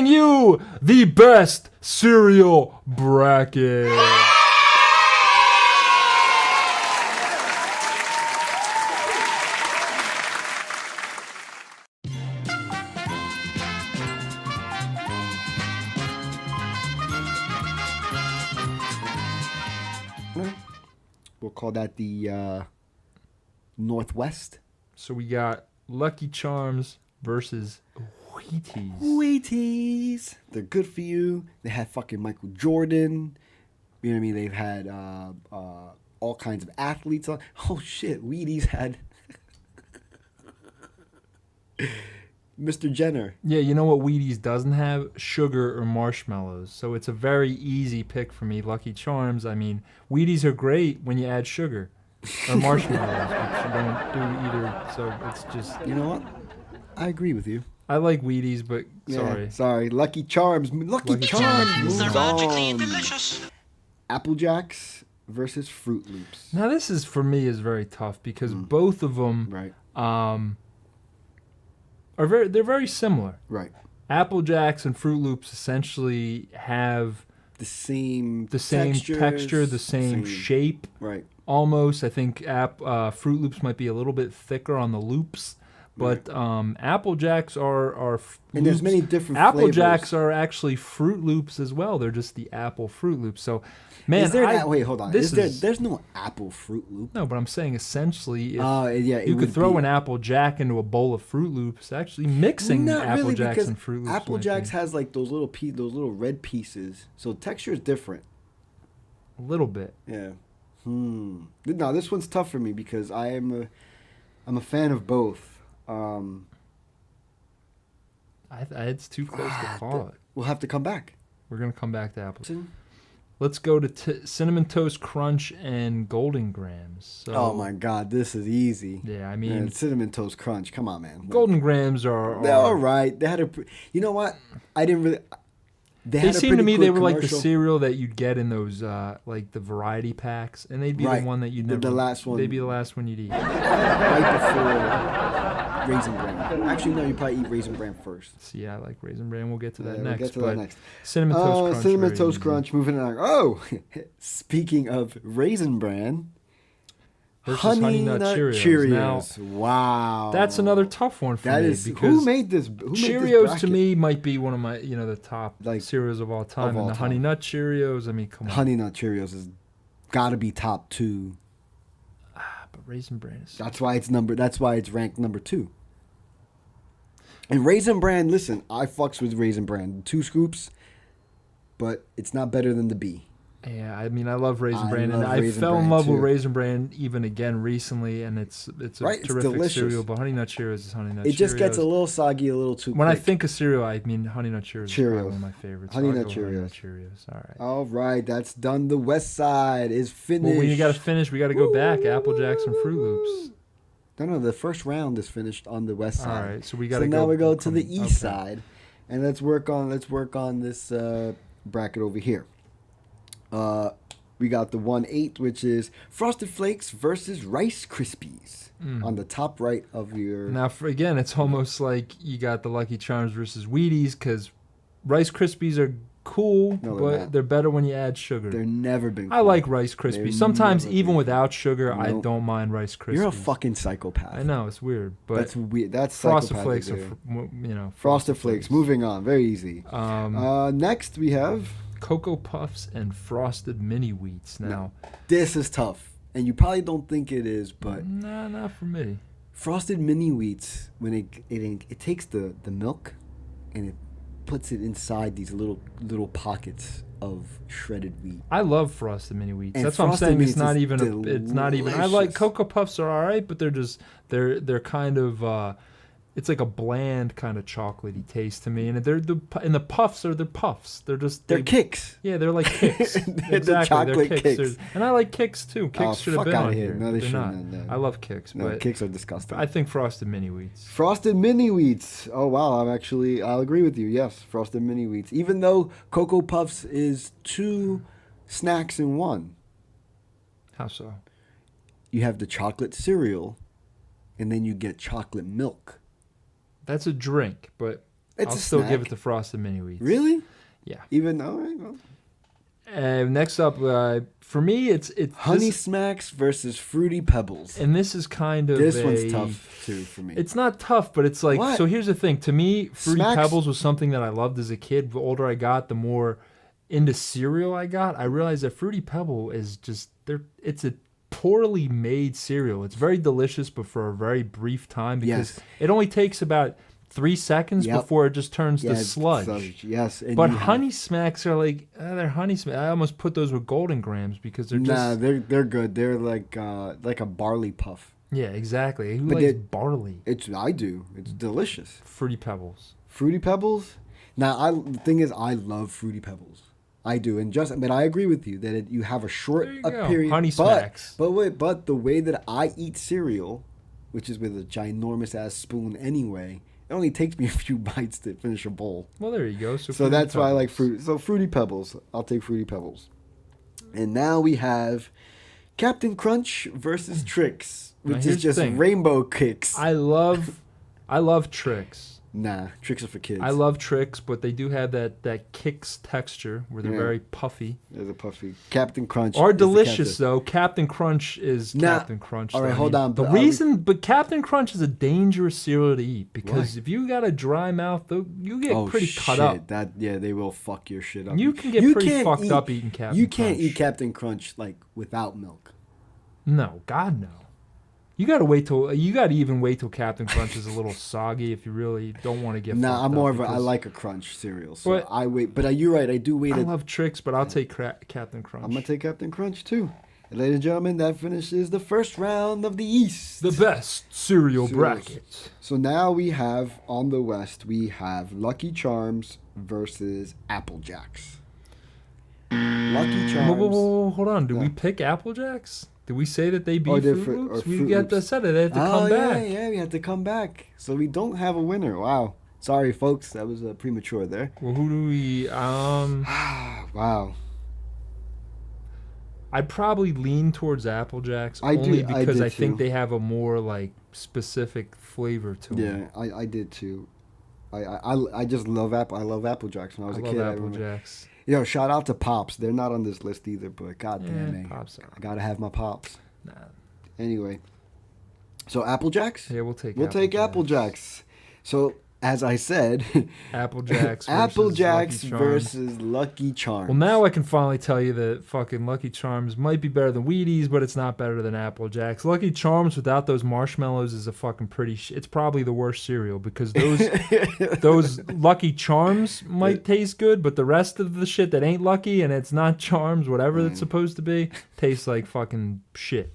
you the best cereal bracket. We'll call that the Northwest. So we got Lucky Charms versus Wheaties. Wheaties. They're good for you. They had fucking Michael Jordan. You know what I mean? They've had all kinds of athletes on. Oh shit, Wheaties had Mr. Jenner. Yeah, you know what Wheaties doesn't have? Sugar or marshmallows. So it's a very easy pick for me. Lucky Charms, I mean, Wheaties are great when you add sugar or marshmallows, which you don't do either. So it's just... You know what? I agree with you. I like Wheaties, but sorry. Yeah, sorry. Lucky Charms. Lucky Charms moves magically on. delicious. Apple Jacks versus Fruit Loops. Now this is, for me, is very tough because both of them Right. they're very similar. Right. Apple Jacks and Fruit Loops essentially have The same texture, the same shape. Right. Almost. I think Fruit Loops might be a little bit thicker on the loops, but Apple Jacks are And there's many different Apple flavors. Jacks are actually Fruit Loops as well. They're just the Apple Fruit Loops. So, man, Is there wait, hold on. This There's no Apple Fruit Loop. no, but I'm saying essentially, if Yeah, you could throw an Apple Jack into a bowl of Fruit Loops, actually mixing Not Apple really, Jacks because and Fruit Loops. Apple might Jacks be has like those little red pieces, so texture is different. a little bit. Yeah. No, this one's tough for me because I'm a fan of both. It's too close to call it. We'll have to come back. We're gonna come back to Apple. Let's go to Cinnamon Toast Crunch and Golden Grams. So, Oh my God, this is easy. Yeah, I Man, mean, Cinnamon Toast Crunch. Come on, man. Golden Grams are They're all right. They had you know what? I didn't really. They seem to me pretty they good were like the commercial. cereal that you'd get in those like the variety packs, and they'd be Right. the one that you'd The- never. the last one. They'd be the last one you'd eat. right before Raisin Bran. Actually, no, you probably eat Raisin Bran first. See, I like Raisin Bran. We'll get to that We'll next. get to but that next. Cinnamon Toast Crunch. Cinnamon very Toast easy. Crunch. Moving on. Oh, speaking of Raisin Bran, Versus Honey Nut Cheerios. Wow, That's another tough one for That me is because who made this? Who made this Cheerios to bracket? me might be one of my the top Like, cereals of all time. all And the time. Honey Nut Cheerios, I mean, come on. Honey Nut Cheerios has got to be top 2. But Raisin Bran is. That's why it's ranked number 2. And Raisin Bran, listen, I fucks with Raisin Bran. 2 scoops, but it's not better than the B. Yeah, I mean, I love Raisin I Bran, and love I Raisin fell in Bran, love with too. Raisin Bran even again recently, and it's a Right, it's terrific delicious. cereal. But Honey Nut Cheerios is Honey Nut Cheerios. It just gets a little soggy, a little too When I quick. think of cereal, I mean Honey Nut Cheerios. Is probably Cheerios. one of my favorites. Honey I'll Nut go with Honey Nut Cheerios. Cheerios. All right. All right, that's done. The West Side is finished. Well, when you got to finish, we got to go back. Apple Jacks and Fruit Loops. No, the first round is finished on the West Side. All right, so we got So to now we go to come- the East okay. Side, and let's work on this bracket over here. We got the 1-8, which is Frosted Flakes versus Rice Krispies on the top right of your. Now, again, it's almost like you got the Lucky Charms versus Wheaties because Rice Krispies are cool, No, they're but not. they're better when you add sugar. They're never been. I cool. like Rice Krispies. They're Sometimes never even been without sugar, I Nope. don't mind Rice Krispies. You're a fucking psychopath. I know it's weird, but That's weird. That's Frosted psychopathic Flakes are, there. Frosted Flakes. Moving on. Very easy. Next we have. Cocoa Puffs and Frosted Mini Wheats. Now, This is tough, and you probably don't think it is, but nah, not for me. Frosted Mini Wheats, when it takes the milk and it puts it inside these little pockets of shredded wheat. I love Frosted Mini Wheats. And That's what I'm Frosted saying. Mini It's not is even. It's not even. I like delicious. Cocoa Puffs are all right, but they're kind of. It's like a bland kind of chocolatey taste to me, and the puffs are puffs. They're Kicks. Yeah, they're like kicks. They're the chocolate kicks. And I like kicks too. Kicks Oh, should have fuck been outta on here. here. No, they They're not. shouldn't. No. I love kicks, No, but kicks are disgusting. I think Frosted Mini Wheats. Frosted Mini Wheats. Oh wow, I'll agree with you. Yes, Frosted Mini Wheats. Even though Cocoa Puffs is 2 snacks in one. How so? You have the chocolate cereal, and then you get chocolate milk. That's a drink, but It's I'll a still snack. give it to Frosted Mini Wheats. Really? Yeah. Even though, right, well. Next up, for me, it's Honey this, Smacks versus Fruity Pebbles. and this is kind of This one's tough too for me. It's not tough, but it's like What? so. Here's the thing: to me, Fruity Smacks- Pebbles was something that I loved as a kid. The older I got, the more into cereal I got. I realized that Fruity Pebble is just it's a poorly made cereal. It's very delicious, but for a very brief time because Yes. it only takes about 3 seconds Yep. before it just turns to it's sludge. Yes. And But you have- Honey Smacks are like they're Honey Smacks. I almost put those with Golden Grams because they're Nah, just they're good. They're like a barley puff. yeah, exactly. Who But likes they- barley? I do. It's delicious. Fruity Pebbles. Fruity Pebbles. Now, the thing is, I love Fruity Pebbles. I do, but I agree with you that you have a short There you go. period. Honey but, Smacks. but the way that I eat cereal, which is with a ginormous ass spoon anyway, it only takes me a few bites to finish a bowl. Well, there you go. So Fruity that's why I like Pebbles. fruit. So Fruity Pebbles. I'll take Fruity Pebbles. And now we have Captain Crunch versus Trix, Now, which here's is the just thing. rainbow kicks. I love Trix. Nah, Trix are for kids. I love Trix, but they do have that Kix texture where they're Yeah. very puffy. There's a puffy. Captain Crunch. Are is the delicious captain. though. Captain Crunch is Nah, Captain Crunch. all right, though. I hold mean, on, The but are we- reason, but Captain Crunch is a dangerous cereal to eat because Why? if you got a dry mouth, though, you get pretty cut shit. up. They will fuck your shit up. You can get pretty can't fucked eat- up eating Captain You can't Crunch. eat Captain Crunch like without milk. No, God no. You gotta even wait till Captain Crunch is a little soggy if you really don't want to get. Nah, fucked I'm more up of a. I because like a crunch cereal, so But- I wait. But you're right. I do wait. I love Trix, but I'll take Captain Crunch. I'm gonna take Captain Crunch too. And ladies and gentlemen, that finishes the first round of the East. the best cereal Cereals. bracket. So now we have on the West, we have Lucky Charms versus Apple Jacks. Lucky Charms. Whoa, hold on. Do we Yeah. pick Apple Jacks? Did we say that they beat Or they're Fruit Fru- Loops? or We Fruit got to Loops. set it. They have to come back. Yeah, we have to come back. So we don't have a winner. Wow. Sorry, folks. That was premature there. Well, who do we? Wow. I'd probably lean towards Apple Jacks I do- only I because did I think too. they have a more like specific flavor to them. Yeah, I did too. I just love Apple. I love Apple Jacks when I was I a love kid. I Apple remember. Jacks. Yo, shout out to Pops. They're not on this list either, but goddamn Yeah, me, Pops are. I gotta have my Pops. Nah. Anyway, so Apple Jacks. Yeah, we'll take. We'll take Apple Jacks. So as I said, Apple Jacks. Versus Apple Jacks Lucky Charms. versus Lucky Charms. Well, now I can finally tell you that fucking Lucky Charms might be better than Wheaties, but it's not better than Apple Jacks. Lucky Charms without those marshmallows is a fucking pretty. It's probably the worst cereal because those Lucky Charms might taste good, but the rest of the shit that ain't Lucky and it's not Charms, whatever it's supposed to be, tastes like fucking shit,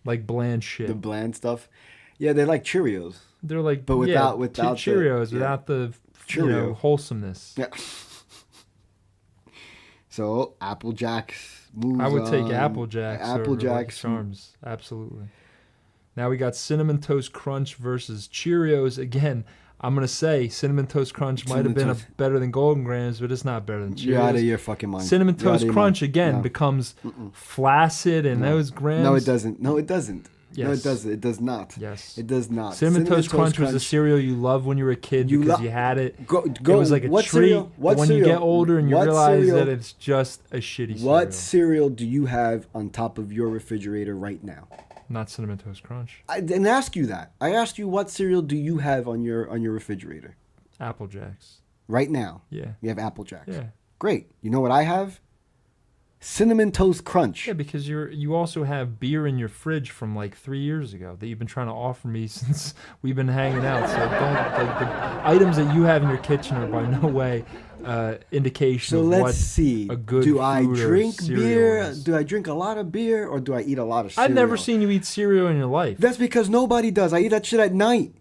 like bland shit. the bland stuff. Yeah, they're like Cheerios. They're like, But yeah, without the- Cheerios, yeah. without the Cheerio. wholesomeness. Yeah. So Apple Jacks moves I would take on. Apple Jacks. Apple over Lucky Jacks. Charms, absolutely. Now we got Cinnamon Toast Crunch versus Cheerios. Again, I'm gonna say Cinnamon Toast Crunch might have Cinnamon been Toast. better than Golden Grams, but it's not better than Cheerios. You're out of your fucking mind. Cinnamon You're out of Toast your Crunch mind. again No. becomes flaccid, and No. those grams. No, it doesn't. No, it doesn't. No, Yes. it doesn't. It does not. Yes. It does not. Cinnamon Toast Crunch was a cereal you loved when you were a kid You because lo- you had it. Go, It was like a what treat. cereal? But when you cereal? get older and you What realize cereal? that it's just a shitty cereal. What cereal do you have on top of your refrigerator right now? Not Cinnamon Toast Crunch. I didn't ask you that. I asked you what cereal do you have on your refrigerator Apple Jacks. right now? Yeah. You have Apple Jacks. Yeah. Great. You know what I have? Cinnamon Toast Crunch. Yeah, because you also have beer in your fridge from like 3 years ago that you've been trying to offer me since we've been hanging out. So don't like the items that you have in your kitchen are by no way indication So of let's what see. a good do I food or drink cereal beer? is. Do I drink a lot of beer or do I eat a lot of cereal? I've never seen you eat cereal in your life. That's because nobody does. I eat that shit at night.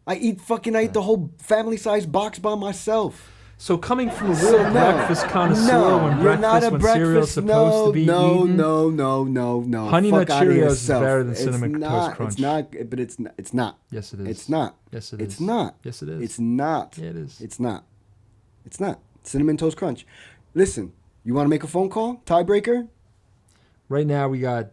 I eat the whole family size box by myself. So coming from a real So no, breakfast connoisseur no, when you're not a when cereal's breakfast. supposed to be eaten. No. Honey Fuck Nut outta Cheerios is yourself. better than It's Cinnamon not, Toast Crunch. It's not, but it's not. Yes, it is. It's not. Yes, it is. It's not. Yes, it is. It's not. Yeah, it is. It's not. It's not. Cinnamon Toast Crunch. Listen, you want to make a phone call? Tiebreaker? Right now we got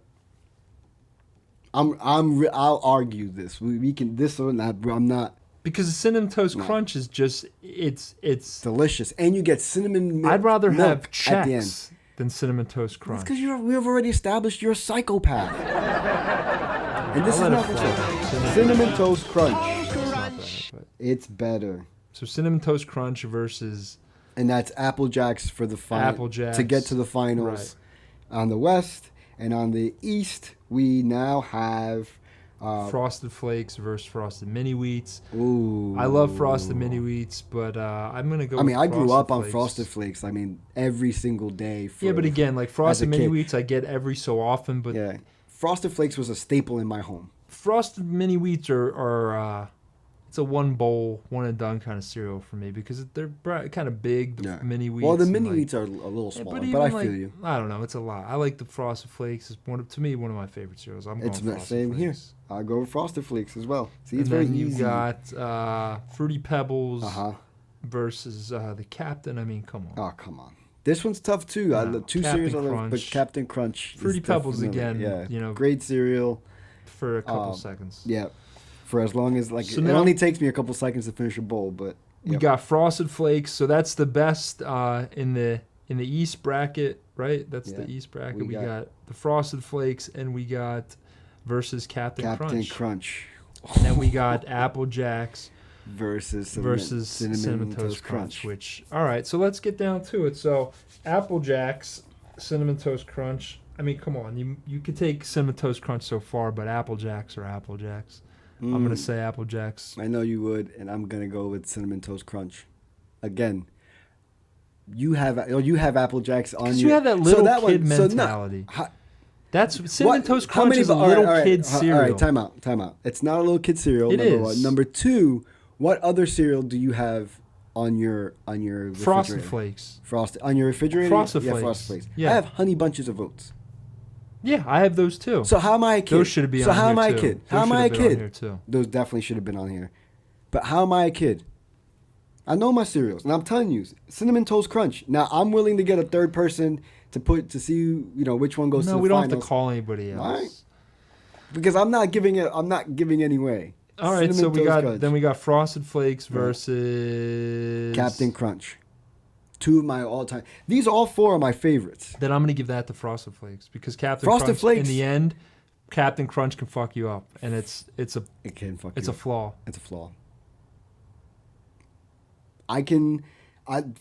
I'll argue this. We can this or not. I'm not. Because the Cinnamon Toast No. Crunch is just it's. Delicious, and you get cinnamon milk. I'd rather milk have at the end. Chex than Cinnamon Toast That's Crunch. because we've already established you're a psychopath. And this I'll is let not it the fly. Cinnamon Toast Crunch. It's not bad, but- It's better. So Cinnamon Toast Crunch versus And that's Apple Jacks for the final. Apple Jacks. To get to the finals on the West. And on the East, we now have. Frosted Flakes versus Frosted Mini Wheats. Ooh. I love Frosted Mini Wheats, but I'm gonna go. I mean, with I grew Frosted up on Flakes. Frosted Flakes. I mean, every single day. Yeah, but again, like Frosted Mini kid. Wheats, I get every so often. But Yeah. Frosted Flakes was a staple in my home. Frosted Mini Wheats are it's a one bowl, one and done kind of cereal for me because they're kind of big. The Yeah. Mini Wheats. Well, the and, mini like, wheats are a little yeah, smaller, but, even, I like, feel you. I don't know. It's a lot. I like the Frosted Flakes. It's to me one of my favorite cereals. I'm going It's the Frosted same here. Flakes. I'll go with Frosted Flakes as well. See, And it's very then easy. you got Fruity Pebbles Uh-huh. versus the Captain. I mean, come on. Oh, come on. This one's tough, too. I No, love two Captain cereals I love, but Crunch. Captain Crunch. is Fruity Pebbles definitely- again, Yeah. you know. Great cereal. For a couple seconds. Yeah. For as long as, like, So it now- only takes me a couple seconds to finish a bowl, but. We Yep. got Frosted Flakes, so that's the best in the East bracket, right? That's the Yeah. East bracket. We We got- got the Frosted Flakes, and we got versus Captain Captain Crunch. Crunch. And then we got Apple Jacks Versus Cinnamon Toast Crunch. Which, all right, so let's get down to it. So Apple Jacks, Cinnamon Toast Crunch. I mean, come on, you could take Cinnamon Toast Crunch so far, but Apple Jacks are Apple Jacks. I'm gonna say Apple Jacks. I know you would, and I'm gonna go with Cinnamon Toast Crunch. Again, you have Apple Jacks on Because your. you have that little that kid one- so no, mentality. how- That's Cinnamon what- Toast how Crunch many is a all right, little all right, kid all cereal. right, time out. It's not a little kid cereal. It number is. one. Number two, what other cereal do you have on your Frosted refrigerator? Flakes. Frosted on your refrigerator. Frosted yeah, Flakes. Frosted Flakes. Yeah. I have Honey Bunches of Oats. Yeah, I have those too. So how am I a kid? Those should be so on how here am I a too. kid? Those How am I a should have been on kid? here too. Those definitely should have been on here. But how am I a kid? I know my cereals, and I'm telling you, Cinnamon Toast Crunch. Now I'm willing to get a third person to see which one goes to No, the we don't finals. have to call anybody else. All right. Because I'm not giving it. I'm not giving any way. All right, so Cinnamon we Toast got Crunch. then we got Frosted Flakes Right. versus Captain Crunch. Two of my all-time. These all four are my favorites. Then I'm gonna give that to Frosted Flakes because Captain Frosted Crunch Flakes. in the end, Captain Crunch can fuck you up, and it's a It can fuck it's you a up. flaw. It's a flaw.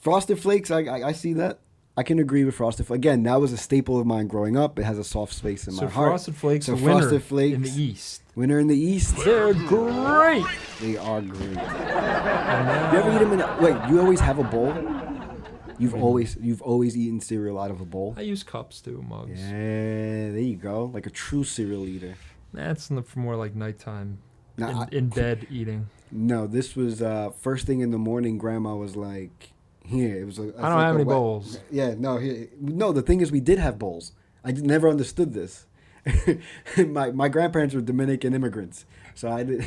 Frosted Flakes. I see that. I can agree with Frosted Flakes. Again, that was a staple of mine growing up. It has a soft space in So my heart. Frosted Flakes, So the winner Frosted Flakes. in the East. Winner in the East. They're great. They are great. And You ever now- eat them in? Wait, you always have a bowl? You've always eaten cereal out of a bowl. I use cups too, mugs. Yeah, there you go. Like a true cereal eater. That's for more like nighttime, Now, in bed eating. No, this was first thing in the morning. Grandma was like, "Here." It was. I don't have any bowls. Yeah, no. The thing is, we did have bowls. I never understood this. my grandparents were Dominican immigrants, so I did.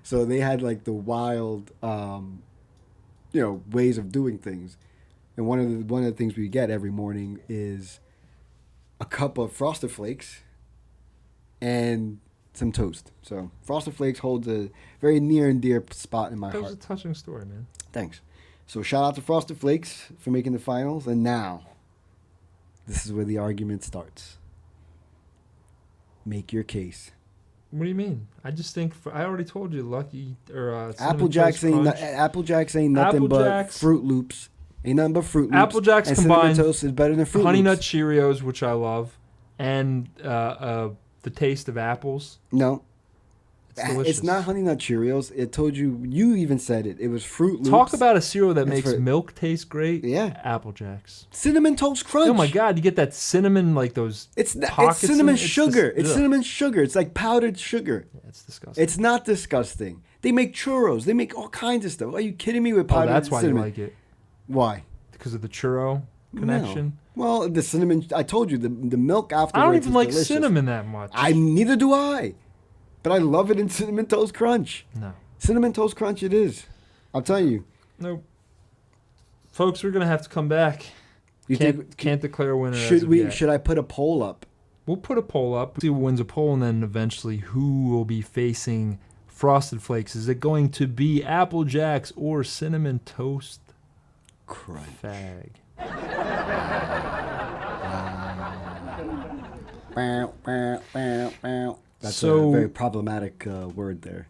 So they had like the wild, ways of doing things. And one of the things we get every morning is a cup of Frosted Flakes and some toast. So Frosted Flakes holds a very near and dear spot in my That was heart. a touching story, man. Thanks. So shout out to Frosted Flakes for making the finals. And now, this is where the argument starts. Make your case. What do you mean? I just think I already told you, Lucky or Apple Jacks ain't nothing Apple but Jacks- Fruit Loops. Ain't nothing but Fruit Loops. Apple Jacks and combined Cinnamon Toast is better than Fruit Honey Nut Loops. Cheerios, which I love, and the taste of apples. No. It's delicious. It's not Honey Nut Cheerios. It told you. You even said it. It was Fruit Loops. Talk about a cereal that It's makes for- milk taste great. Yeah. Apple Jacks. Cinnamon Toast Crunch. Oh my God, you get that cinnamon like those. It's pockets cinnamon in- it's sugar. dis- It's ugh. cinnamon sugar. It's like powdered sugar. Yeah, it's disgusting. It's not disgusting. They make churros. They make all kinds of stuff. Are you kidding me with Oh, powdered that's why cinnamon? you like it, Why? because of the churro connection. No. Well, the cinnamon. I told you the milk afterwards. I don't even is like delicious. cinnamon that much. Neither do I. But I love it in Cinnamon Toast Crunch. No. Cinnamon Toast Crunch it is. I'm telling you. Nope. Folks, we're gonna have to come back. You Can't declare a winner. as should of we? yet. Should I put a poll up? We'll put a poll up, see who wins a poll, and then eventually who will be facing Frosted Flakes. Is it going to be Apple Jacks or Cinnamon Toast Crunch. Fag? That's So- a very problematic word there.